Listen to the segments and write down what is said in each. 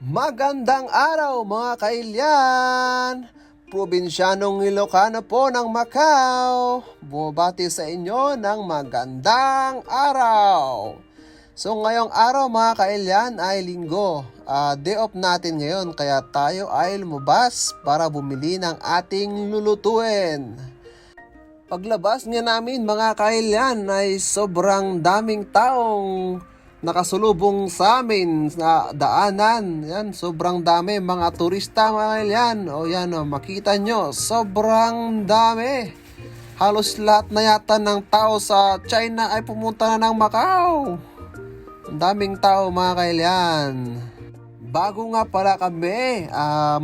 Magandang araw mga kailyan! Probinsyanong Ilocano po ng Macau. Bumabati sa inyo ng magandang araw. So ngayong araw mga kailyan ay linggo. Day off natin ngayon kaya tayo ay lumabas para bumili ng ating lulutuin. Paglabas nga namin mga kailyan ay sobrang daming taong nakasulubong sa amin sa daanan. Yan, sobrang dami mga turista mga kailyan. O yan o, makita nyo, sobrang dami. Halos lahat na yata ng tao sa China ay pumunta na ng Macau. Ang daming tao mga kailyan. Bago nga pala kami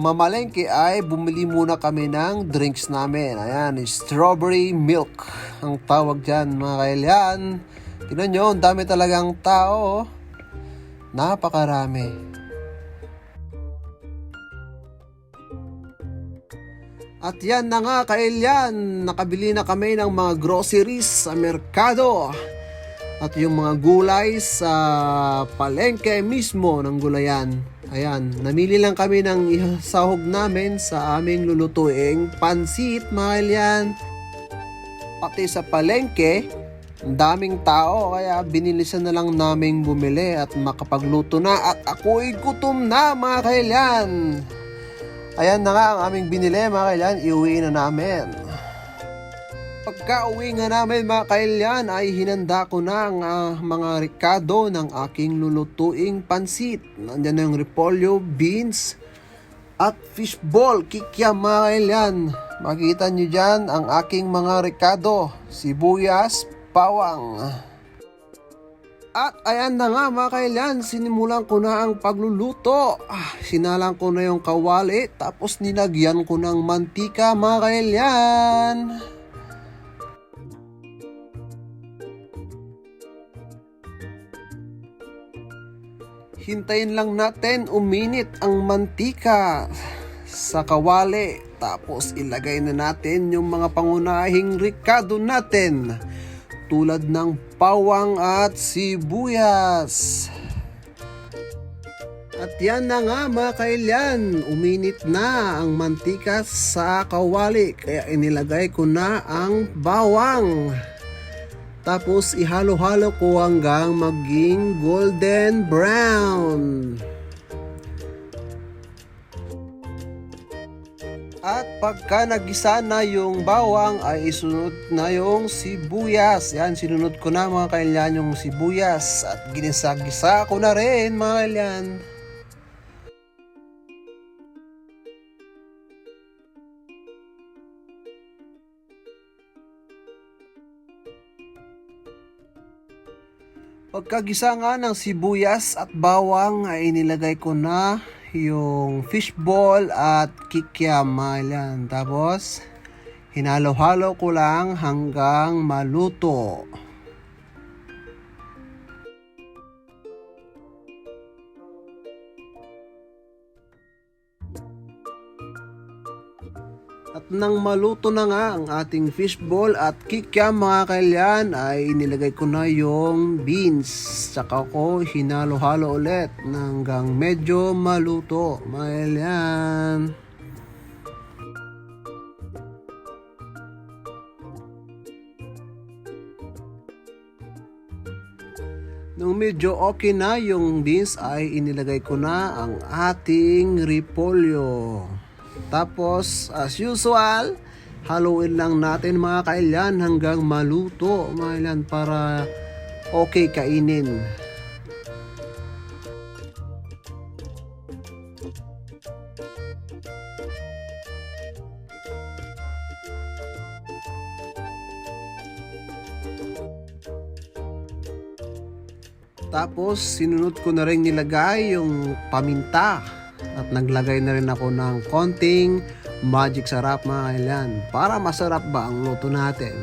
mamalengke ay bumili muna kami ng drinks namin. Ayan, strawberry milk ang tawag dyan mga kailyan. Tignan nyo, ang dami talagang tao. Napakarami. At yan na nga kailyan, nakabili na kami ng mga groceries sa merkado. At yung mga gulay sa palengke mismo ng gulayan. Ayan, namili lang kami ng sahog namin sa aming lulutuing pansit mga kailyan. Pati sa palengke, ang daming tao kaya binilisan na lang naming bumili at makapagluto na at ako'y gutom na mga kailyan. Ayan na nga ang aming binili mga kailyan, iuwi na namin. Pagka uwi nga namin mga kailyan ay hinanda ko na ang mga rekado ng aking lulutuing pansit. Nandiyan na yung repolyo, beans at fishball, kikiam mga kailyan. Makita nyo dyan ang aking mga rekado, sibuyas, bawang. At ayan na nga mga kailyan, sinimulan ko na ang pagluluto. Sinalang ko na yung kawali tapos nilagyan ko ng mantika mga kailyan. Hintayin lang natin uminit ang mantika sa kawali. Tapos ilagay na natin yung mga pangunahing rekado natin. Tulad ng bawang at sibuyas. At yan na nga mga kailyan, uminit na ang mantika sa kawali. Kaya inilagay ko na ang bawang. Tapos ihalo-halo ko hanggang maging golden brown. At pagka nagisa na yung bawang ay isunod na yung sibuyas. Yan, sinunod ko na mga kailyan yung sibuyas. At ginisa-gisa ko na rin mga kailyan. Pagkagisa nga ng sibuyas at bawang ay inilagay ko na yung fishball at kikiam mga kailyan. Tapos hinalo-halo ko lang hanggang maluto. At nang maluto na nga ang ating fishball at kikiam mga kailyan ay inilagay ko na yung beans. Tsaka ko hinalo-halo ulit hanggang medyo maluto mga kailyan. Nung medyo okay na yung beans ay inilagay ko na ang ating repolyo. Tapos as usual, haluin lang natin mga kailyan hanggang maluto mga kailyan para okay kainin. Tapos sinunod ko na rin nilagay yung paminta. At naglagay na rin ako ng konting magic sarap mga kailyan para masarap ba ang luto natin.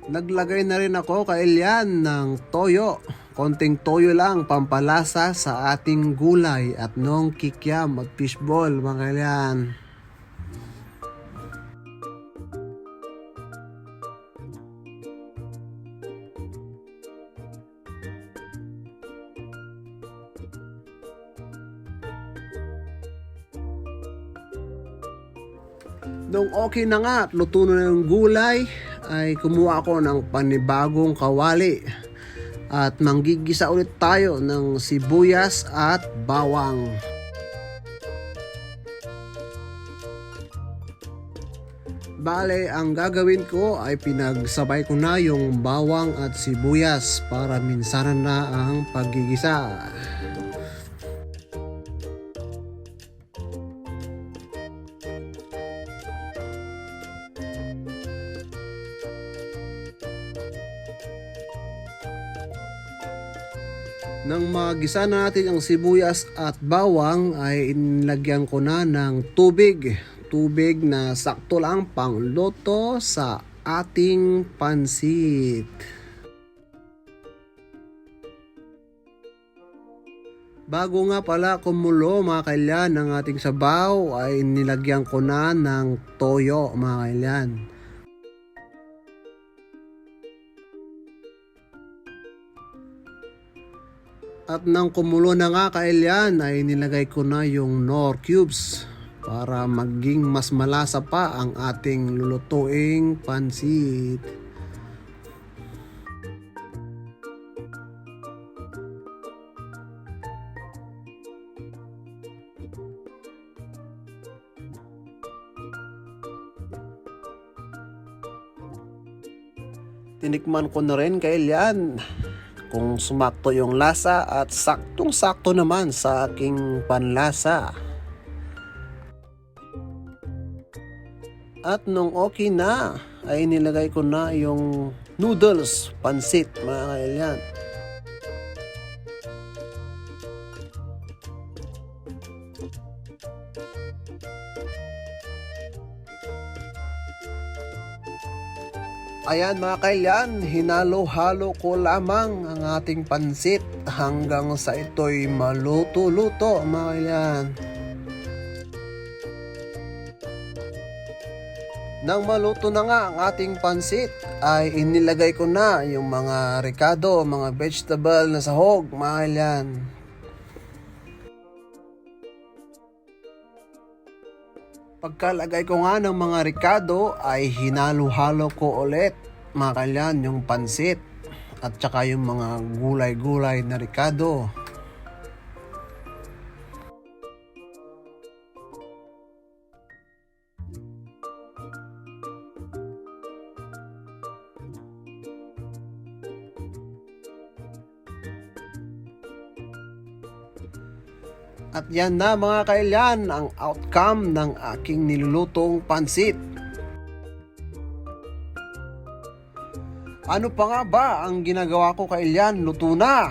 Naglagay na rin ako kailyan ng toyo konting toyo lang pampalasa sa ating gulay at nong kikiam at fishball mga kailyan. Nung okay na nga at luto na yung gulay, ay kumuha ako ng panibagong kawali at manggigisa ulit tayo ng sibuyas at bawang. Bale, ang gagawin ko ay pinagsabay ko na yung bawang at sibuyas para minsanan na ang paggigisa. Nang magisa na natin ang sibuyas at bawang ay inilagyan ko na ng tubig. Tubig na sakto lang pangluto sa ating pansit. Bago nga pala kumulo mga kailyan ng ating sabaw ay nilagyan ko na ng toyo mga kailyan. At nang kumulo na nga kailyan ay nilagay ko na yung Knorr cubes para maging mas malasa pa ang ating lulutuing pansit. Tinikman ko na rin kailyan kung sumakto yung lasa at saktong-sakto naman sa aking panlasa. At nung okay na, ay nilagay ko na yung noodles, pansit mga kailyan. Ayan mga kailyan, hinalo-halo ko lamang ang ating pansit hanggang sa ito'y maluto-luto mga kailyan. Nang maluto na nga ang ating pansit ay inilagay ko na yung mga ricado, mga vegetable na sahog mga kailyan. Pagkalagay ko nga ng mga ricado ay hinalo-halo ko ulit mga kailyan yung pansit at saka yung mga gulay-gulay na ricado. At yan na mga kailyan ang outcome ng aking nilulutong pansit. Ano pa nga ba ang ginagawa ko kailyan? Luto na!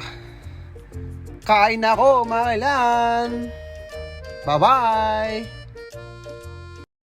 Kain na ako mga kailyan! Bye-bye!